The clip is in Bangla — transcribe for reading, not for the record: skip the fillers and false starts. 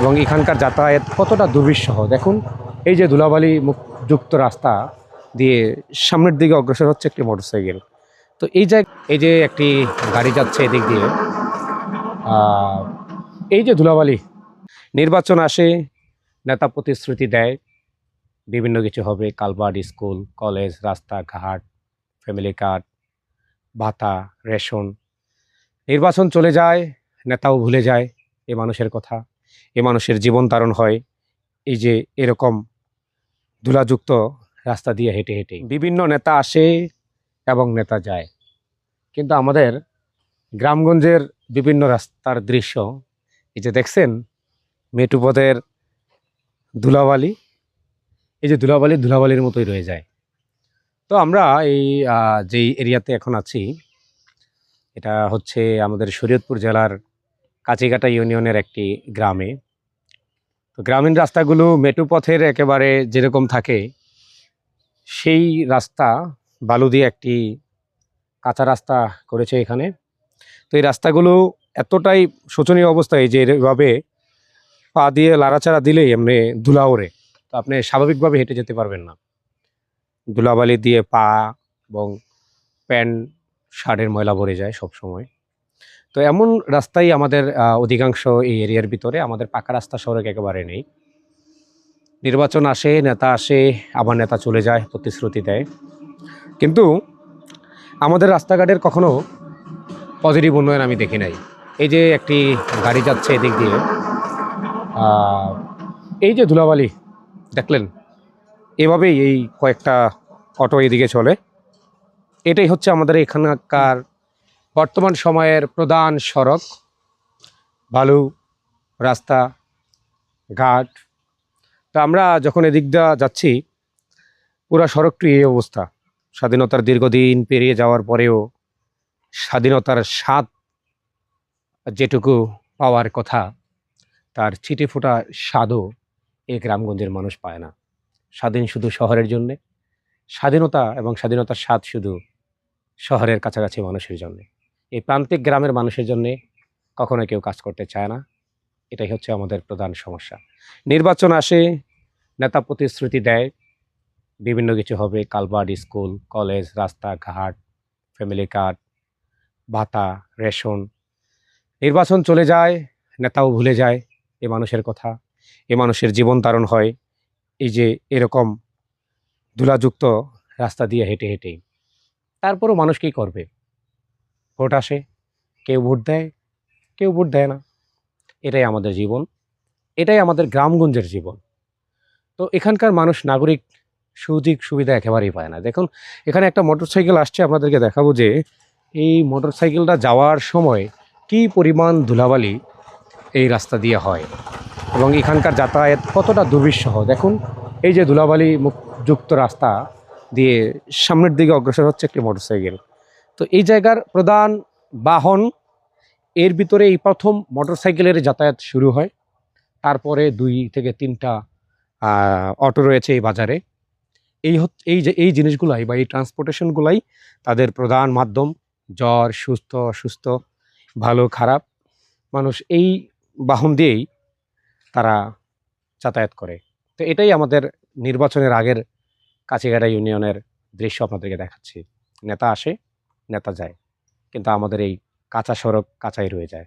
এবং এখানকার যাতায়াত কতটা দুর্বিষহ দেখুন। এই যে ধুলাবালি মুক্ত রাস্তা দিয়ে সামনের দিকে অগ্রসর হচ্ছে একটি মোটরসাইকেল। তো এই যে একটি গাড়ি যাচ্ছে এদিক দিয়ে। এই যে ধুলাবালি, নির্বাচন আসে, নেতা প্রতিশ্রুতি দেয় বিভিন্ন কিছু হবে, কালভার্ট, স্কুল, কলেজ, রাস্তাঘাট, ফ্যামিলি কার্ড, ভাতা, রেশন। নির্বাচন চলে যায়, নেতাও ভুলে যায় এ মানুষের কথা, এ মানুষের জীবন ধারণ হয় এই যে এরকম ধুলাযুক্ত রাস্তা দিয়ে হেঁটে হেঁটে। বিভিন্ন নেতা আসে এবং নেতা যায়, কিন্তু আমাদের গ্রামগঞ্জের বিভিন্ন রাস্তার দৃশ্য এই যে দেখছেন, মেটুপথের ধুলাবালি, এই যে ধুলাবালির মতোই রয়ে যায়। তো আমরা এই যেই এরিয়াতে এখন আছি, এটা হচ্ছে আমাদের শরীয়তপুর জেলার কাচিকাটা ইউনিয়নের একটি গ্রামে। তো গ্রামীণ রাস্তাগুলো মেটুপথের একেবারে যেরকম থাকে সেই রাস্তা বালু দিয়ে একটি কাঁচা রাস্তা করেছে এখানে। তো এই রাস্তাগুলো এতটাই শোচনীয় অবস্থায় যে এভাবে পা দিয়ে লাড়াচাড়া দিলেই এমনি ধুলা ওড়ে, তো আপনি স্বাভাবিকভাবে হেঁটে যেতে পারবেন না। ধুলাবালি দিয়ে পা এবং প্যান্ট শার্টের ময়লা ভরে যায় সব সময়। তো এমন রাস্তাই আমাদের অধিকাংশ এই এরিয়ার ভিতরে, আমাদের পাকা রাস্তা সড়ক একেবারে নেই। নির্বাচন আসে, নেতা আসে, আবার নেতা চলে যায়, প্রতিশ্রুতি দেয়, কিন্তু আমাদের রাস্তাঘাটের কখনো পজিটিভ উন্নয়ন আমি দেখি নাই। এই যে একটি গাড়ি যাচ্ছে এদিক দিয়ে, এই যে ধুলাবালি দেখলেন, এভাবেই এই কয়েকটা অটো এদিকে চলে। এটাই হচ্ছে আমাদের এখানকার বর্তমান সময়ের প্রধান সড়ক, বালু রাস্তা ঘাট। তো আমরা যখন এদিক দিয়ে যাচ্ছি, পুরা সড়কটি এই অবস্থা। স্বাধীনতার দীর্ঘদিন পেরিয়ে যাওয়ার পরেও স্বাধীনতার স্বাদ যেটুকু পাওয়ার কথা, তার ছিটে ফোটা স্বাদও এই গ্রামগঞ্জের মানুষ পায় না। স্বাধীন শুধু শহরের জন্যে, স্বাধীনতা এবং স্বাধীনতার স্বাদ শুধু শহরের কাছাকাছি মানুষের জন্যে। এই প্রান্তিক গ্রামের মানুষের জন্যে কখনো কেউ কাজ করতে চায় না। এটাই হচ্ছে আমাদের প্রধান সমস্যা। নির্বাচন আসে, নেতা প্রতিশ্রুতি দেয় বিভিন্ন কিছু হবে, কালভার্ট, স্কুল, কলেজ, রাস্তাঘাট, ফ্যামিলি কার্ড, ভাতা, রেশন। নির্বাচন চলে যায়, নেতাও ভুলে যায় এ মানুষের কথা, এ মানুষের জীবন ধারণ হয় এই যে এরকম ধুলাযুক্ত রাস্তা দিয়ে হেঁটে হেঁটেই। তারপরও মানুষ কী করবে? ভোট আসে, কেউ ভোট দেয়, কেউ ভোট দেয় না। এটাই আমাদের জীবন, এটাই আমাদের গ্রামগঞ্জের জীবন। তো এখানকার মানুষ নাগরিক সুযোগ সুবিধা একেবারেই পায় না। দেখুন, এখানে একটা মোটরসাইকেল আসছে, আপনাদেরকে দেখাবো যে এই মোটরসাইকেলটা যাওয়ার সময় কি পরিমাণ ধুলাবালি এই রাস্তা দিয়ে হয় এবং এখানকার যাতায়াত কতটা দুর্বিষহ দেখুন। এই যে ধুলাবালি যুক্ত রাস্তা দিয়ে সামনের দিকে অগ্রসর হচ্ছে একটি মোটরসাইকেল। তো এই জায়গার প্রধান বাহন, এর ভিতরে এই প্রথম মোটরসাইকেলের যাতায়াত শুরু হয়, তারপরে 2 থেকে 3টা অটো রয়েছে এই বাজারে। এই জিনিসগুলাই বা এই ট্রান্সপোর্টেশনগুলাই তাদের প্রধান মাধ্যম। জ্বর, সুস্থ অসুস্থ, ভালো খারাপ মানুষ এই বাহন দিয়েই তারা যাতায়াত করে। তো এটাই আমাদের নির্বাচনের আগের কাছিগাড়া ইউনিয়নের দৃশ্য আপনাদেরকে দেখাচ্ছি। নেতা আসে, নেতা যায়, কিন্তু আমাদের এই কাঁচা সড়ক কাঁচাই রয়ে যায়।